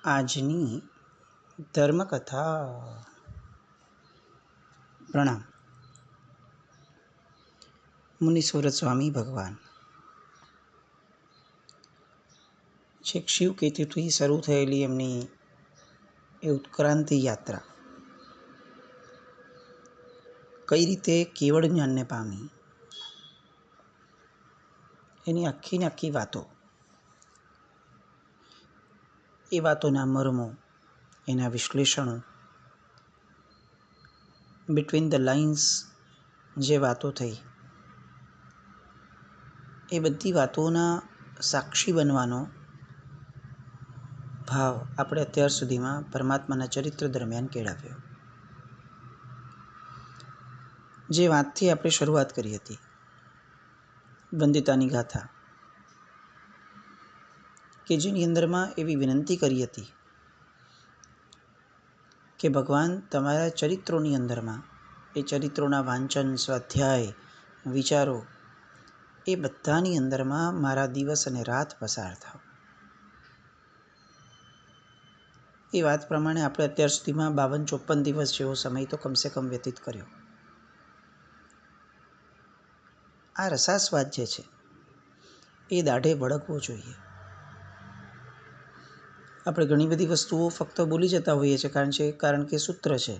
આજની ધર્મકથા. પ્રણામ. મુનીશ્વરત સ્વામી ભગવાન. છેક શિવકેતુથી શરૂ થયેલી એમની એ ઉત્ક્રાંતિ યાત્રા કઈ રીતે કેવળ જ્ઞાનને પામી એની આખીને આખી વાતો, એ વાતોના મર્મો, એના વિશ્લેષણો, બિટવીન ધ લાઇન્સ જે વાતો થઈ, એ બધી વાતોના સાક્ષી બનવાનો ભાવ આપણે અત્યાર સુધીમાં પરમાત્માના ચરિત્ર દરમિયાન કેળવ્યો. જે વાતથી આપણે શરૂઆત કરી હતી, વંદિતાની ગાથા, કે જેની અંદરમાં એવી વિનંતી કરી હતી કે ભગવાન તમારા ચરિત્રોની અંદરમાં, એ ચરિત્રોના વાંચન, સ્વાધ્યાય, વિચારો, એ બધાની અંદરમાં મારા દિવસ અને રાત પસાર થાવ. એ વાત પ્રમાણે આપણે અત્યાર સુધીમાં 52-54 દિવસ જેવો સમય તો કમસે કમ વ્યતીત કર્યો. આ રસાસ્વાદ જે છે એ દાઢે વળગવો જોઈએ. આપણે ઘણી બધી વસ્તુઓ ફક્ત બોલી જતા હોઈએ છીએ કારણ કે સૂત્ર છે,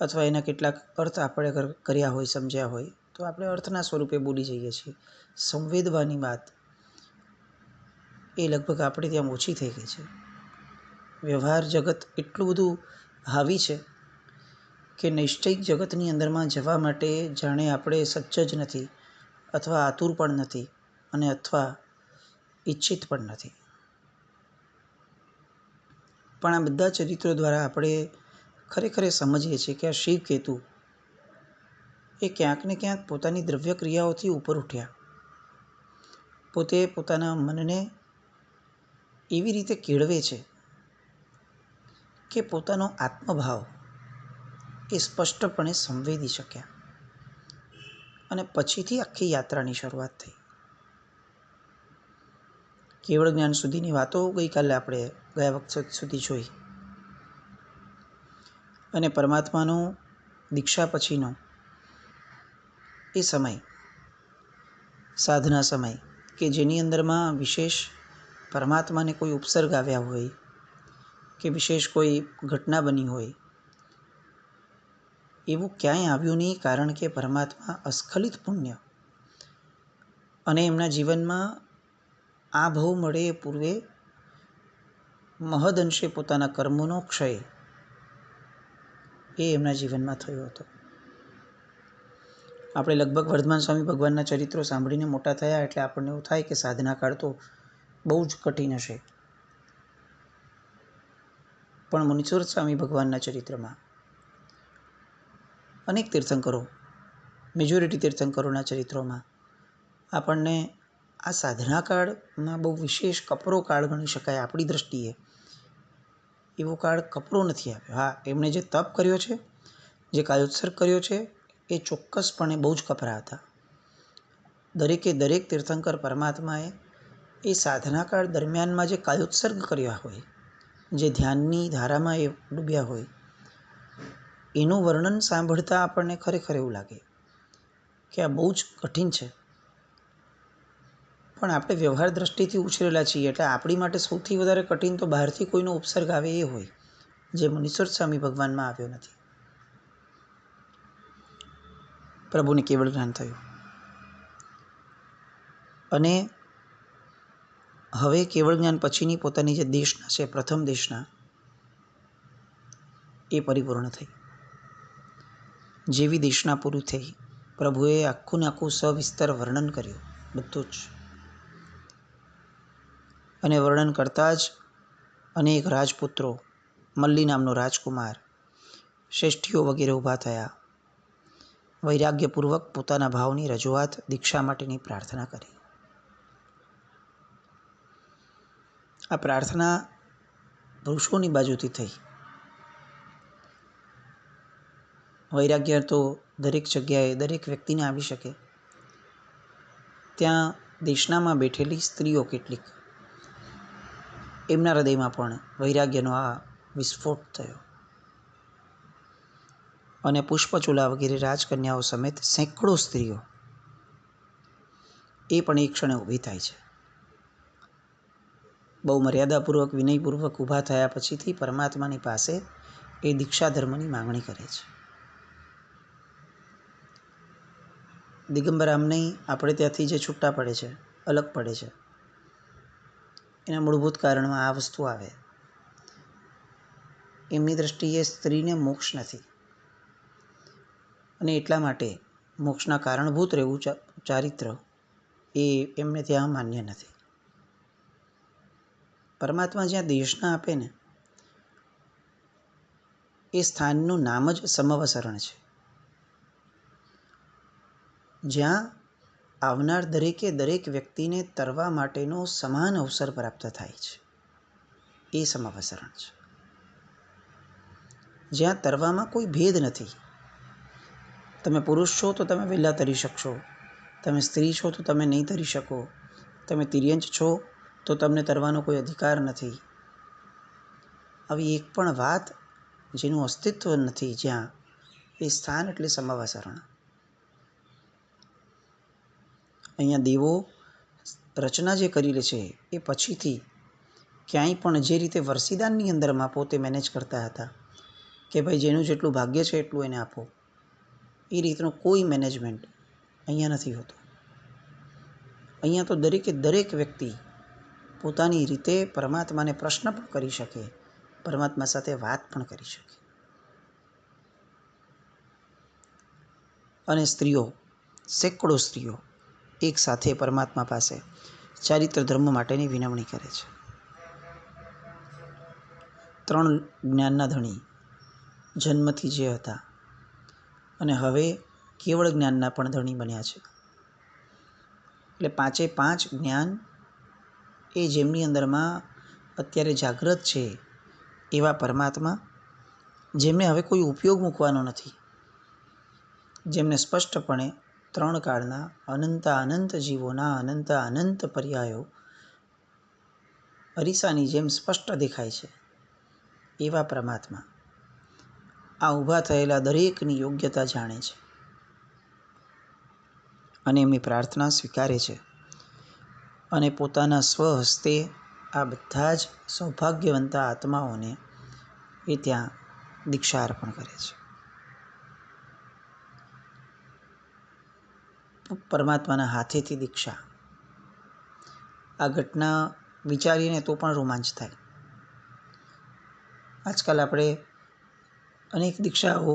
અથવા એના કેટલાક અર્થ આપણે કર્યા હોય, સમજ્યા હોય તો આપણે અર્થના સ્વરૂપે બોલી જઈએ છીએ. સંવેદવાની વાત એ લગભગ આપણે ત્યાં ઓછી થઈ ગઈ છે. વ્યવહાર જગત એટલું બધું હાવી છે કે નૈષ્ઠિક જગતની અંદરમાં જવા માટે જાણે આપણે સજ્જ જ નથી, અથવા આતુર પણ નથી, અને અથવા ઈચ્છિત પણ નથી. પણ આ બધા ચરિત્રો દ્વારા આપણે ખરેખર સમજીએ છીએ કે આ શિવકેતુ એ ક્યાંક ને ક્યાંક પોતાની દ્રવ્ય ક્રિયાઓથી ઉપર ઉઠ્યા. પોતે પોતાના મનને એવી રીતે કેળવે છે કે પોતાનો આત્મભાવ એ સ્પષ્ટપણે સંવેદી શક્યા, અને પછીથી આખી યાત્રાની શરૂઆત થઈ. કેવળ જ્ઞાન સુધીની વાતો ગઈકાલે આપણે ગયા વખત સુધી જોઈ, અને પરમાત્માનો દીક્ષા પછીનો એ સમય, સાધના સમય, કે જેની અંદરમાં વિશેષ પરમાત્માને કોઈ ઉપસર્ગ આવ્યા હોય, કે વિશેષ કોઈ ઘટના બની હોય, એવું ક્યાંય આવ્યું નહીં. કારણ કે પરમાત્મા અસ્ખલિત પુણ્ય અને એમના જીવનમાં આ ભવ મળે એ પૂર્વે મહદઅંશે પોતાના કર્મોનો ક્ષય એ એમના જીવનમાં થયો હતો. આપણે લગભગ વર્ધમાન સ્વામી ભગવાનના ચરિત્રો સાંભળીને મોટા થયા એટલે આપણને એવું થાય કે સાધના કાળ તો બહુ જ કઠિન હશે. પણ મુનીશ્વરત સ્વામી ભગવાનના ચરિત્રમાં અનેક તીર્થંકરો, મેજોરિટી તીર્થંકરોના ચરિત્રોમાં આપણને આ સાધના કાળમાં બહુ વિશેષ કપરો કાળ ગણી શકાય આપણી દ્રષ્ટિએ. એવો કાળ કપરો નથી આવ્યો. હા, એમણે જે તપ કર્યો છે, જે કાયોત્સર્ગ કર્યો છે, એ ચોક્કસપણે બહુ જ કપરા હતા. દરેકે દરેક તીર્થંકર પરમાત્માએ એ સાધના કાળ દરમિયાનમાં જે કાયોત્સર્ગ કર્યા હોય, જે ધ્યાનની ધારામાં એ ડૂબ્યા હોય, એનું વર્ણન સાંભળતા આપણને ખરેખર એવું લાગે કે આ બહુ જ કઠિન છે. પણ આપણે વ્યવહાર દ્રષ્ટિથી ઉછરેલા છીએ એટલે આપણી માટે સૌથી વધારે કઠિન તો બહારથી કોઈનો ઉપસર્ગ આવે એ હોય, જે મુનીશ્વરત સ્વામી ભગવાનમાં આવ્યો નથી. પ્રભુને કેવળ જ્ઞાન થયું, અને હવે કેવળ જ્ઞાન પછીની પોતાની જે દેશના છે, પ્રથમ દેશના, એ પરિપૂર્ણ થઈ. જેવી દેશના પૂરી થઈ, પ્રભુએ આખું ને આખું સવિસ્તર વર્ણન કર્યું, બધું જ. અને વર્ણન કરતાં જ અનેક રાજપુત્રો, મલ્લી નામનો રાજકુમાર, શ્રેષ્ઠીઓ વગેરે ઊભા થયા. વૈરાગ્યપૂર્વક પોતાના ભાવની રજૂઆત, દીક્ષા માટેની પ્રાર્થના કરી. આ પ્રાર્થના પુરુષોની બાજુથી થઈ. વૈરાગ્ય તો દરેક જગ્યાએ દરેક વ્યક્તિને આવી શકે. ત્યાં દેશનામાં બેઠેલી સ્ત્રીઓ કેટલીક એમના હૃદયમાં પણ વૈરાગ્યનો આ વિસ્ફોટ થયો અને પુષ્પચૂલા વગેરે રાજકન્યાઓ સમેત સેંકડો સ્ત્રીઓ એ પણ એક ક્ષણે ઊભી થાય છે. બહુ મર્યાદાપૂર્વક વિનયપૂર્વક ઊભા થયા પછીથી પરમાત્માની પાસે એ દીક્ષા ધર્મની માંગણી કરે છે. દિગંબર આમ નહીં, આપણે ત્યાંથી જે છૂટા પડે છે, અલગ પડે છે, એના મૂળભૂત કારણમાં આ વસ્તુ આવે. એમની દૃષ્ટિએ સ્ત્રીને મોક્ષ નથી અને એટલા માટે મોક્ષના કારણભૂત રહેવું ચારિત્ર એ એમને ત્યાં માન્ય નથી. પરમાત્મા જ્યાં દેશના આપે ને એ સ્થાનનું નામ જ સમવસરણ છે, જ્યાં આવનાર દરેકે દરેક વ્યક્તિને તરવા માટેનો સમાન અવસર પ્રાપ્ત થાય છે. એ સમવસરણ છે, જ્યાં તરવામાં કોઈ ભેદ નથી. તમે પુરુષ છો તો તમે વહેલા તરી શકશો, તમે સ્ત્રી છો તો તમે નહીં તરી શકો, તમે તિર્યંચ છો તો તમને તરવાનો કોઈ અધિકાર નથી. આવી એક પણ વાત જેનું અસ્તિત્વ નથી, જ્યાં એ સ્થાન એટલે સમવસરણ. અહીંયા દેવો રચના જે કરી લે છે એ પછીથી ક્યાંય પણ જે રીતે વરસીદાનની અંદરમાં પોતે મેનેજ કરતા હતા કે ભાઈ જેનું જેટલું ભાગ્ય છે એટલું એને આપો, એ રીતનું કોઈ મેનેજમેન્ટ અહીંયા નથી હોતું. અહીંયા તો દરેકે દરેક વ્યક્તિ પોતાની રીતે પરમાત્માને પ્રશ્ન પણ કરી શકે, પરમાત્મા સાથે વાત પણ કરી શકે. અને સ્ત્રીઓ, સેંકડો સ્ત્રીઓ એક સાથે પરમાત્મા પાસે ચારિત્ર ધર્મ માટેની વિનવણી કરે છે. 3 જ્ઞાનના ધણી જન્મથી જે હતા અને હવે કેવળ જ્ઞાનના પણ ધણી બન્યા છે. એટલે 5 જ્ઞાન એ જેમની અંદરમાં અત્યારે જાગૃત છે એવા પરમાત્મા, જેમને હવે કોઈ ઉપયોગ મૂકવાનો નથી, જેમને સ્પષ્ટપણે 3 કાળના અનંત જીવોના અનંત પર્યાયો અરીસાની જેમ સ્પષ્ટ દેખાય છે, એવા પરમાત્મા આ ઊભા થયેલા દરેકની યોગ્યતા જાણે છે અને એમની પ્રાર્થના સ્વીકારે છે અને પોતાના સ્વહસ્તે આ બધા જ સૌભાગ્યવંતા આત્માઓને એ ત્યાં દીક્ષા અર્પણ કરે છે. પરમાત્માના હાથેથી દીક્ષા, આ ઘટના વિચારીને તો પણ રોમાંચ થાય. આજકાલ આપણે અનેક દીક્ષાઓ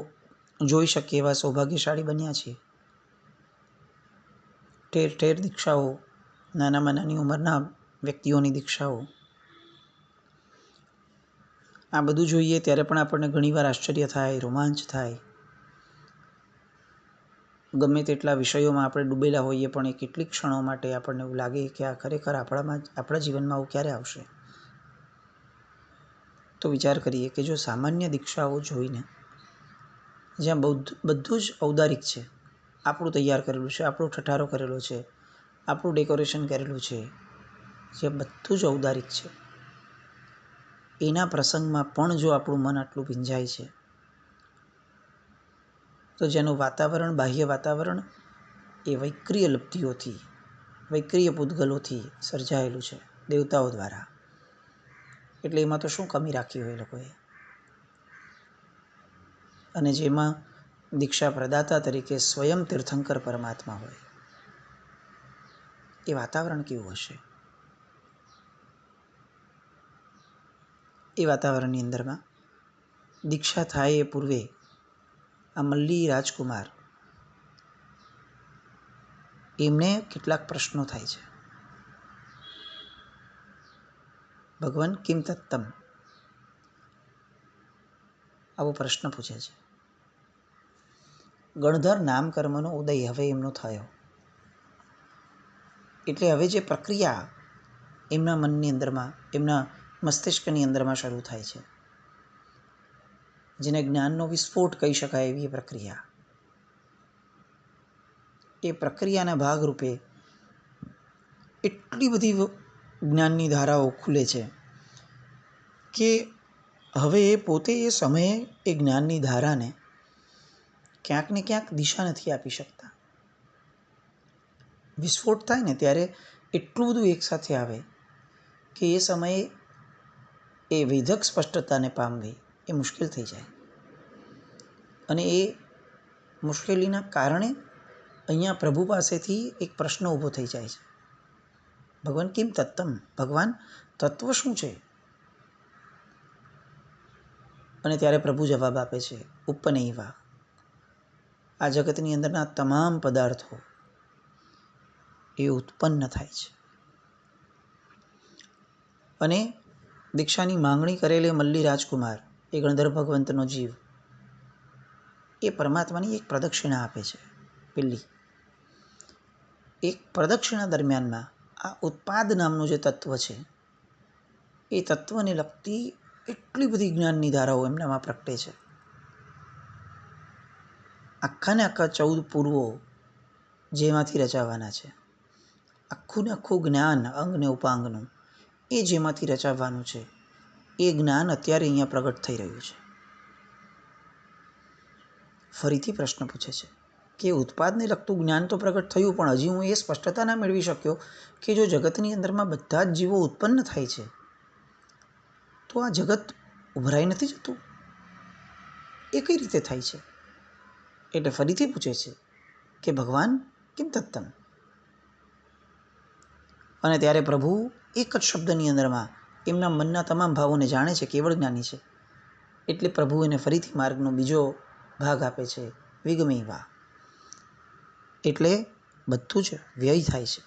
જોઈ શકીએ એવા સૌભાગ્યશાળી બન્યા છીએ. ઠેર ઠેર દીક્ષાઓ, નાનામાં નાની ઉંમરના વ્યક્તિઓની દીક્ષાઓ, આ બધું જોઈએ ત્યારે પણ આપણને ઘણીવાર આશ્ચર્ય થાય, રોમાંચ થાય. ગમે તેટલા વિષયોમાં આપણે ડૂબેલા હોઈએ પણ એ કેટલીક ક્ષણો માટે આપણને એવું લાગે કે આ ખરેખર આપણા જીવનમાં આવું ક્યારે આવશે. તો વિચાર કરીએ કે જો સામાન્ય દીક્ષાઓ જોઈને, જ્યાં બધું જ ઔદારિક છે, આપણું તૈયાર કરેલું છે, આપણો ઠઠારો કરેલો છે, આપણું ડેકોરેશન કરેલું છે, જે બધું જ ઔદારિક છે, એના પ્રસંગમાં પણ જો આપણું મન આટલું ભીંજાય છે, તો જેનું વાતાવરણ, બાહ્ય વાતાવરણ એ વૈક્રિય લબ્ધિઓથી, વૈક્રિય પૂતગલોથી સર્જાયેલું છે દેવતાઓ દ્વારા, એટલે એમાં તો શું કમી રાખી હોય લોકોએ. અને જેમાં દીક્ષા પ્રદાતા તરીકે સ્વયં તીર્થંકર પરમાત્મા હોય, એ વાતાવરણ કેવું હશે? એ વાતાવરણની અંદરમાં દીક્ષા થાય એ પૂર્વે આ મલ્લી રાજકુમાર, એમને કેટલાક પ્રશ્નો થાય છે. ભગવાન કિમ તત્તમ, આવો પ્રશ્ન પૂછે છે. ગણધર નામકર્મનો ઉદય હવે એમનો થયો, એટલે હવે જે પ્રક્રિયા એમના મનની અંદરમાં, એમના મસ્તિષ્કની અંદરમાં શરૂ થાય છે, જેને જ્ઞાનનો વિસ્ફોટ કહી શકાય એવી પ્રક્રિયા, એ પ્રક્રિયાના ભાગરૂપે એટલી બધી જ્ઞાનની ધારાઓ ખુલે છે કે હવે એ પોતે એ સમયે એ જ્ઞાનની ધારાને ક્યાંક ને ક્યાંક દિશા નથી આપી શકતા. વિસ્ફોટ થાય ને ત્યારે એટલું બધું એકસાથે આવે કે એ સમયે એ વેધક સ્પષ્ટતાને પામવી એ મુશ્કેલ થઈ જાય. અને એ મુશ્કેલીના કારણે અહીંયા પ્રભુ પાસેથી એક પ્રશ્ન ઊભો થઈ જાય છે. ભગવાન કિમ તત્તમ, ભગવાન તત્વ શું છે? અને ત્યારે પ્રભુ જવાબ આપે છે, ઉપનૈવા, આ જગતની અંદરના તમામ પદાર્થો એ ઉત્પન્ન થાય છે. અને દીક્ષાની માંગણી કરેલે મલ્લી રાજકુમાર, એ ગણધર્વ ભગવંતનો જીવ, એ પરમાત્માની એક પ્રદક્ષિણા આપે છે. પેલી એક પ્રદક્ષિણા દરમિયાનમાં આ ઉત્પાદ નામનું જે તત્વ છે એ તત્વને લગતી એટલી બધી જ્ઞાનની ધારાઓ એમનામાં પ્રગટે છે. આખા ને આખા 14 પૂર્વો જેમાંથી રચાવાના છે, આખું ને આખું જ્ઞાન અંગને ઉપાંગનું એ જેમાંથી રચાવવાનું છે, એ જ્ઞાન અત્યારે અહીંયા પ્રગટ થઈ રહ્યું છે. ફરીથી પ્રશ્ન પૂછે છે કે ઉત્પાદને લગતું જ્ઞાન તો પ્રગટ થયું, પણ હજી હું એ સ્પષ્ટતા ના મેળવી શક્યો કે જો જગતની અંદરમાં બધા જ જીવો ઉત્પન્ન થાય છે તો આ જગત ઉભરાઈ નથી જતું, એ કઈ રીતે થાય છે? એટલે ફરીથી પૂછે છે કે ભગવાન કિમ તત્તમ. અને ત્યારે પ્રભુ એક જ શબ્દની અંદરમાં એમના મનના તમામ ભાવોને જાણે છે, કેવળ જ્ઞાની છે. એટલે પ્રભુ એને ફરીથી માર્ગનો બીજો ભાગ આપે છે, વિગમેવા. એટલે બધું જ વ્યય થાય છે.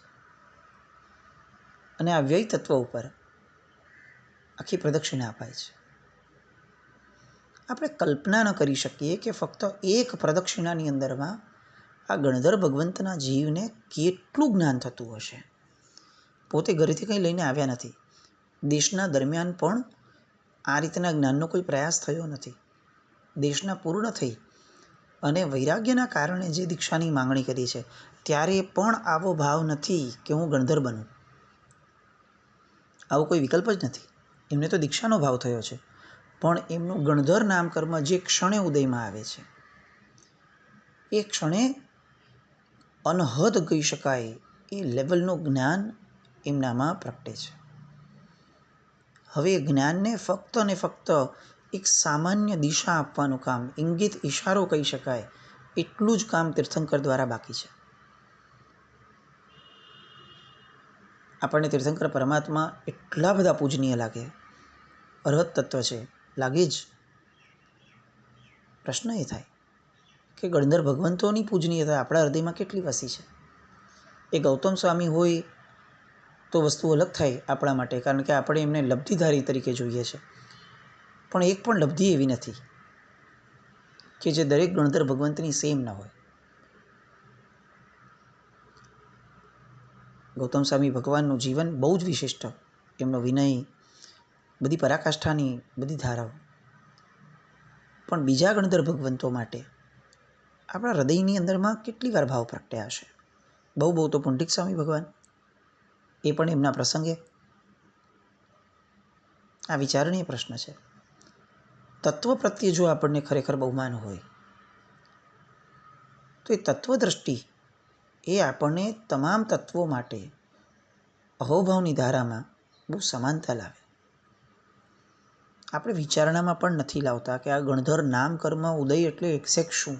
અને આ વ્યય તત્વ ઉપર આખી પ્રદક્ષિણા અપાય છે. આપણે કલ્પના ન કરી શકીએ કે ફક્ત એક પ્રદક્ષિણાની અંદરમાં આ ગણધર ભગવંતના જીવને કેટલું જ્ઞાન થતું હશે. પોતે ઘરેથી કંઈ લઈને આવ્યા નથી. દેશના દરમિયાન પણ આ રીતના જ્ઞાનનો કોઈ પ્રયાસ થયો નથી. દેશના પૂર્ણ થઈ અને વૈરાગ્યના કારણે જે દીક્ષાની માંગણી કરી છે ત્યારે પણ આવો ભાવ નથી કે હું ગણધર બનું. આવો કોઈ વિકલ્પ જ નથી. એમને તો દીક્ષાનો ભાવ થયો છે, પણ એમનું ગણધર નામ કર્મ જે ક્ષણે ઉદયમાં આવે છે એ ક્ષણે અનહદ કહી શકાય એ લેવલનું જ્ઞાન એમનામાં પ્રગટે છે. હવે એ જ્ઞાનને ફક્ત ને ફક્ત એક સામાન્ય દિશા આપવાનું કામ, ઇંગિત ઇશારો કહી શકાય, એટલું જ કામ તીર્થંકર દ્વારા બાકી છે. આપણને તીર્થંકર પરમાત્મા એટલા બધા પૂજનીય લાગે, અરહત તત્વ છે, લાગે જ. પ્રશ્ન એ થાય કે ગણધર ભગવંતોની પૂજનીયતા આપણા હૃદયમાં કેટલી વસી છે? એ ગૌતમ સ્વામી હોય તો વસ્તુ અલગ થાય આપણા માટે, કારણ કે આપણે એમને લબ્ધિધારી તરીકે જોઈએ છે. પણ એક પણ લબ્ધિ એવી નથી કે જે દરેક ગણધર ભગવંતની સેમ ન હોય. ગૌતમ સ્વામી ભગવાનનું જીવન બહુ જ વિશિષ્ટ, એમનો વિનય, બધી પરાકાષ્ઠાની બધી ધારાઓ. પણ બીજા ગણધર ભગવંતો માટે આપણા હૃદયની અંદરમાં કેટલી વાર ભાવ પ્રગટ્યા હશે. બહુ તો પુંડિક સ્વામી ભગવાન, એ પણ એમના પ્રસંગે. આ વિચારણીય પ્રશ્ન છે. તત્વ પ્રત્યે જો આપણને ખરેખર બહુમાન હોય તો એ તત્વદ્રષ્ટિ એ આપણને તમામ તત્વો માટે અહોભાવની ધારામાં બહુ સમાનતા લાવે. આપણે વિચારણામાં પણ નથી લાવતા કે આ ગણધર નામ કર્મ ઉદય એટલે એક્ઝેક્ટ શું?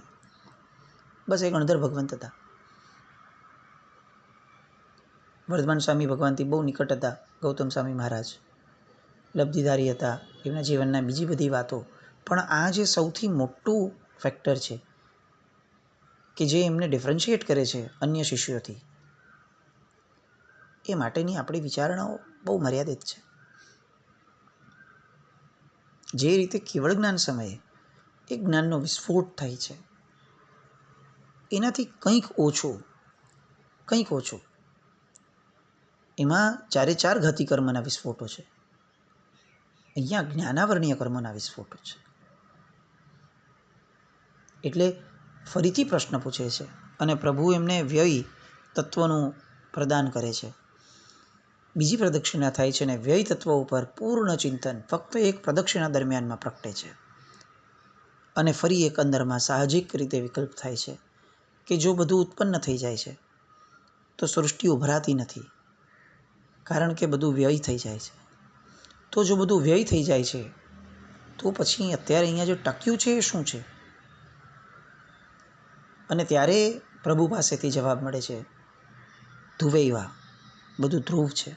બસ એ ગણધર ભગવંત હતા. વર્ધમાન સ્વામી ભગવાનથી બહુ નિકટ હતા ગૌતમ સ્વામી મહારાજ, લબ્ધિધારી હતા, એમના જીવનના બીજી બધી વાતો. પણ આ જે સૌથી મોટું ફેક્ટર છે કે જે એમને ડિફરન્શિએટ કરે છે અન્ય શિષ્યોથી, એ માટેની આપણી વિચારણાઓ બહુ મર્યાદિત છે. જે રીતે કેવળ જ્ઞાન સમયે એ જ્ઞાનનો વિસ્ફોટ થાય છે, એનાથી કંઈક ઓછું એમાં 4 ઘાતી કર્મના વિસ્ફોટો છે. અહીંયા જ્ઞાનાવરણીય કર્મોના વિસ્ફોટો છે. એટલે ફરીથી પ્રશ્ન પૂછે છે અને પ્રભુ એમને વ્યય તત્વનું પ્રદાન કરે છે. બીજી પ્રદક્ષિણા થાય છે અને વ્યય તત્વ ઉપર પૂર્ણ ચિંતન ફક્ત એક પ્રદક્ષિણા દરમિયાનમાં પ્રગટે છે. અને ફરી એક અંદરમાં સાહજિક રીતે વિકલ્પ થાય છે કે જો બધું ઉત્પન્ન થઈ જાય છે તો સૃષ્ટિ ઉભરાતી નથી, કારણ કે બધું વ્યય થઈ જાય છે. તો જો બધું વ્યય થઈ જાય છે તો પછી અત્યારે અહીંયા જે ટક્યું છે એ શું છે? અને ત્યારે પ્રભુ પાસેથી જવાબ મળે છે, ધ્રુવૈવા, બધું ધ્રુવ છે,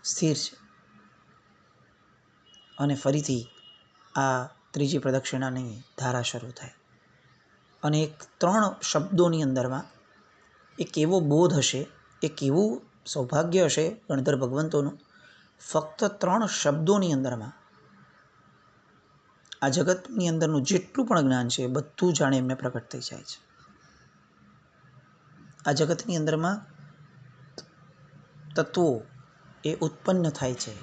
સ્થિર છે. અને ફરીથી આ ત્રીજી પ્રદક્ષિણાની ધારા શરૂ થાય અને એક 3 શબ્દોની અંદરમાં એક એવો બોધ હશે, એક એવું સૌભાગ્ય હશે ગણધર ભગવંતોનું, ફક્ત 3 શબ્દોની અંદરમાં આ જગતની અંદરનું જેટલું પણ જ્ઞાન છે એ બધું જાણે એમને પ્રગટ થઈ જાય છે. આ જગતની અંદરમાં તત્વો એ ઉત્પન્ન થાય છે,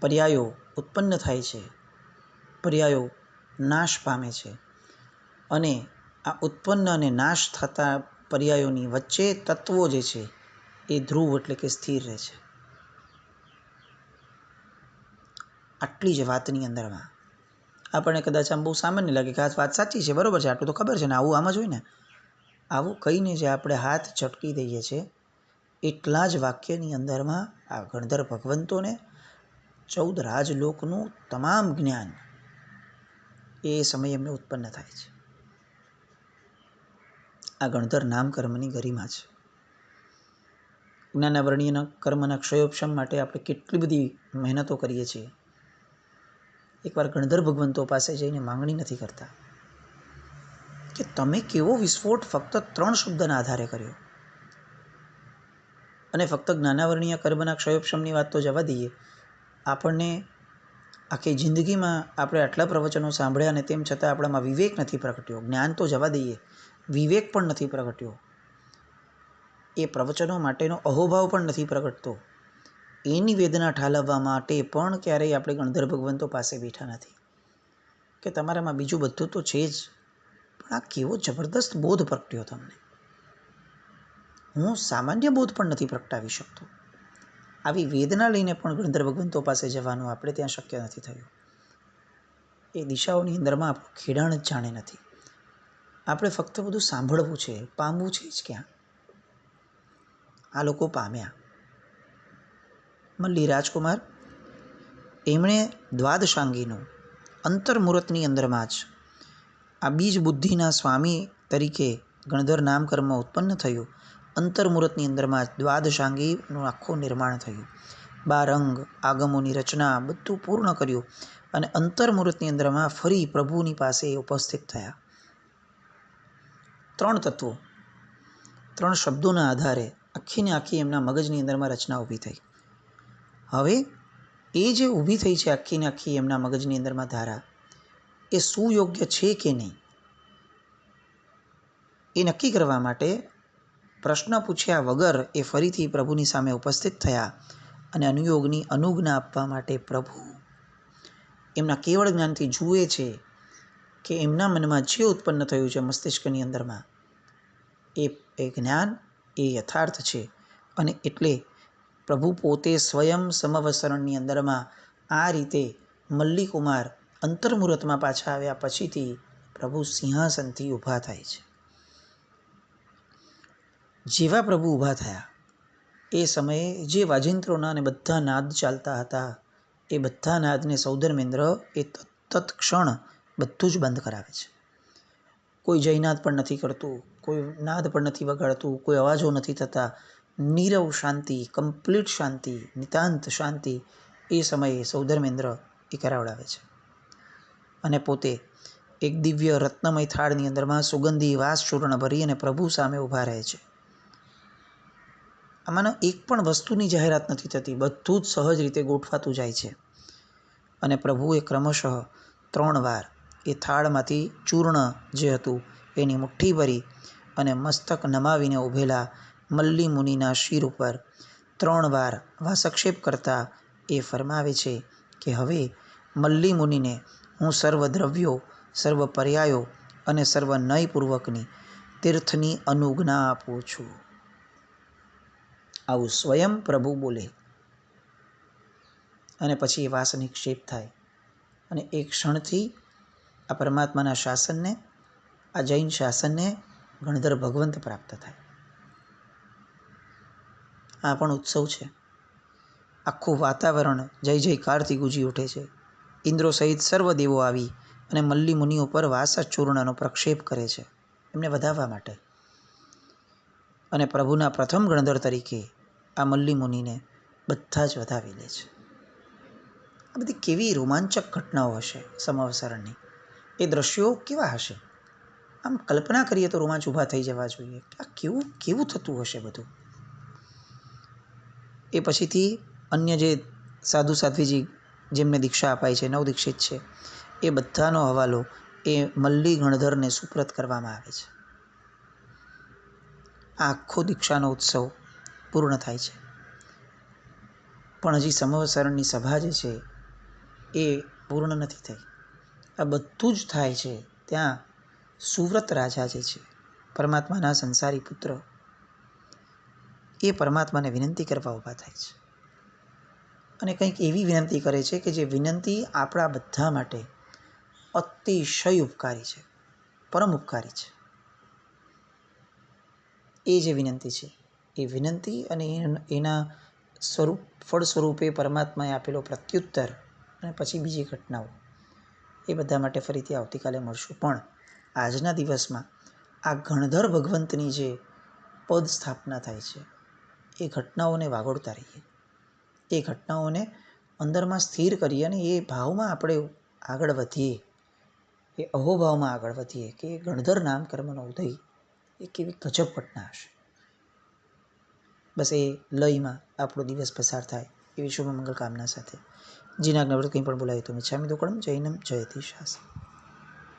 પર્યાયો ઉત્પન્ન થાય છે, પર્યાયો નાશ પામે છે, અને આ ઉત્પન્ન અને નાશ થતા પર્યાયોની વચ્ચે તત્વો જે છે એ ધ્રુવ એટલે કે સ્થિર રહે છે. આટલી જ વાતની અંદરમાં આપણને કદાચ આમ બહુ સામાન્ય લાગે કે આ વાત સાચી છે, બરાબર છે, આટલું તો ખબર છે ને, આવું આમ જ હોય ને. આવું કહીને જે આપણે હાથ ઝટકી દઈએ છીએ એટલા જ વાક્યની અંદરમાં આ ગણધર ભગવંતોને 14 રાજલોકનું તમામ જ્ઞાન એ સમયે એમને ઉત્પન્ન થાય છે. આ ગણધર નામ કર્મની ગરિમા છે. જ્ઞાનાવરણીયના કર્મના ક્ષયોપશમ માટે આપણે કેટલી બધી મહેનતો કરીએ છીએ. એકવાર ગણધર ભગવંતો પાસે જઈને માંગણી નથી કરતા કે તમે કેવો વિસ્ફોટ ફક્ત 3 શબ્દના આધારે કર્યો. અને ફક્ત જ્ઞાનાવરણીય કર્મના ક્ષયોપશમની વાત તો જવા દઈએ, આપણને આખી જિંદગીમાં આપણે આટલા પ્રવચનો સાંભળ્યા અને તેમ છતાં આપણામાં વિવેક નથી પ્રગટ્યો. જ્ઞાન તો જવા દઈએ, વિવેક પણ નથી પ્રગટ્યો. એ પ્રવચનો માટેનો અહોભાવ પણ નથી પ્રગટતો. એની વેદના ઠાલવવા માટે પણ ક્યારેય આપણે ગણધર ભગવંતો પાસે બેઠા નથી કે તમારામાં બીજું બધું તો છે જ, પણ આ કેવો જબરદસ્ત બોધ પ્રગટ્યો તમને. હું સામાન્ય બોધ પણ નથી પ્રગટાવી શકતો. આવી વેદના લઈને પણ ગણધર ભગવંતો પાસે જવાનું આપણે ત્યાં શક્ય નથી થયું. એ દિશાઓની અંદરમાં આપણું ખેડાણ જ જાણે નથી. આપણે ફક્ત બધું સાંભળવું છે, પામવું છે જ ક્યાં. આ લોકો પામ્યા. મલ્લી રાજકુમાર એમણે દ્વાદશાંગીનું અંતર્મુહૂર્તની અંદરમાં જ આ બીજ બુદ્ધિના સ્વામી તરીકે ગણધર નામ કર્મ ઉત્પન્ન થયું. અંતર્મુહૂર્તની અંદરમાં જ દ્વાદશાંગીનું આખું નિર્માણ થયું. 12 અંગ, આગમોની રચના બધું પૂર્ણ કર્યું અને અંતર્મુહૂર્તની અંદરમાં ફરી પ્રભુની પાસે ઉપસ્થિત થયા. 3 તત્વો, 3 શબ્દોના આધારે આખીને આખી એમના મગજની અંદરમાં રચના ઊભી થઈ. હવે એ જે ઊભી થઈ છે આખીને આખી એમના મગજની અંદરમાં ધારા, એ સુયોગ્ય છે કે નહીં એ નક્કી કરવા માટે પ્રશ્ન પૂછ્યા વગર એ ફરીથી પ્રભુની સામે ઉપસ્થિત થયા અને અનુયોગની અનુજ્ઞા આપવા માટે પ્રભુ એમના કેવળ જ્ઞાનથી જુએ છે કે એમના મનમાં જે ઉત્પન્ન થયું છે મસ્તિષ્કની અંદરમાં એ જ્ઞાન એ યથાર્થ છે. અને એટલે પ્રભુ પોતે સ્વયં સમવસરણની અંદરમાં આ રીતે મલ્લીકુમાર અંતર્મુહૂર્તમાં પાછા આવ્યા પછીથી પ્રભુ સિંહાસનથી ઊભા થાય છે. જેવા પ્રભુ ઊભા થયા એ સમયે જે વાજિંત્રોના અને બધા નાદ ચાલતા હતા એ બધા નાદને સૌધર્મેન્દ્ર એ તત્ક્ષણ બધું જ બંધ કરાવે છે. કોઈ જયનાદ પણ નથી કરતું, કોઈ નાદ પણ નથી વગાડતું, કોઈ અવાજો નથી થતા. નીરવ શાંતિ, કમ્પ્લીટ શાંતિ, નિતાંત શાંતિ એ સમયે સૌધર્મેન્દ્ર એ કરાવડાવે છે. અને પોતે એક દિવ્ય રત્નમય થાળની અંદરમાં સુગંધી વાસ ચૂર્ણ ભરી અને પ્રભુ સામે ઊભા રહે છે. આમાંનો એક પણ વસ્તુની જાહેરાત નથી થતી, બધું જ સહજ રીતે ગોઠવાતું જાય છે. અને પ્રભુએ ક્રમશઃ 3 વાર એ થાળમાંથી ચૂર્ણ જે હતું એની મુઠ્ઠી ભરી અને મસ્તક નમાવીને ઊભેલા મલ્લી મુનિના શિર ઉપર 3 વાર વાસક્ષેપ કરતા એ ફરમાવે છે કે હવે મલ્લી મુનિને હું સર્વ દ્રવ્યો, સર્વ પર્યાયો અને સર્વ નયપૂર્વકની તીર્થની અનુજ્ઞા આપું છું. આવું સ્વયં પ્રભુ બોલે અને પછી એ વાસ નિક્ષેપ થાય અને એક ક્ષણથી આ પરમાત્માના શાસનને, આ જૈન શાસનને ગણધર ભગવંત પ્રાપ્ત થાય. આ પણ ઉત્સવ છે. આખું વાતાવરણ જય જયકારથી ગુંજી ઉઠે છે. ઇન્દ્રો સહિત સર્વ દેવો આવી અને મલ્લી મુનિઓ પર વાસચૂર્ણનો પ્રક્ષેપ કરે છે, એમને વધાવવા માટે. અને પ્રભુના પ્રથમ ગણધર તરીકે આ મલ્લી મુનિને બધા જ વધાવી લે છે. આ બધી કેવી રોમાંચક ઘટનાઓ હશે સમવસરણની. એ દ્રશ્યો કેવા હશે? આમ કલ્પના કરીએ તો રોમાંચ ઊભા થઈ જવા જોઈએ. આ કેવું કેવું થતું હશે બધું. એ પછીથી અન્ય જે સાધુ સાધ્વીજી જેમને દીક્ષા અપાય છે, નવદીક્ષિત છે, એ બધાનો હવાલો એ મલ્લી ગણધરને સુપ્રત કરવામાં આવે છે. આ આખો દીક્ષાનો ઉત્સવ પૂર્ણ થાય છે. પણ હજી સમવસરણની સભા જે છે એ પૂર્ણ નથી થઈ. આ બધું જ થાય છે ત્યાં સુવ્રત રાજા જે છે, પરમાત્માના સંસારી પુત્ર, એ પરમાત્માને વિનંતી કરવા ઊભા થાય છે. અને કંઈક એવી વિનંતી કરે છે કે જે વિનંતી આપણા બધા માટે અતિશય ઉપકારી છે, પરમ ઉપકારી છે. એ જે વિનંતી છે એ વિનંતી અને એના ફળ સ્વરૂપે પરમાત્માએ આપેલો પ્રત્યુત્તર અને પછી બીજી ઘટનાઓ, એ બધા માટે ફરીથી આવતીકાલે મળશું. પણ આજના દિવસમાં આ ગણધર ભગવંતની જે પદ સ્થાપના થાય છે એ ઘટનાઓને વાગોળતા રહીએ, એ ઘટનાઓને અંદરમાં સ્થિર કરીએ અને એ ભાવમાં આપણે આગળ વધીએ, એ અહોભાવમાં આગળ વધીએ કે ગણધર નામ કર્મનો ઉદય એ કેવી ગજબ ઘટના હશે. બસ એ લયમાં આપણો દિવસ પસાર થાય એવી શુભ મંગલ કામના સાથે. જીનાજ્ઞા વ્રત કંઈ પણ બોલાય તો મિચ્છામિ દુક્કડમ. જૈનમ જયતિ શાસન.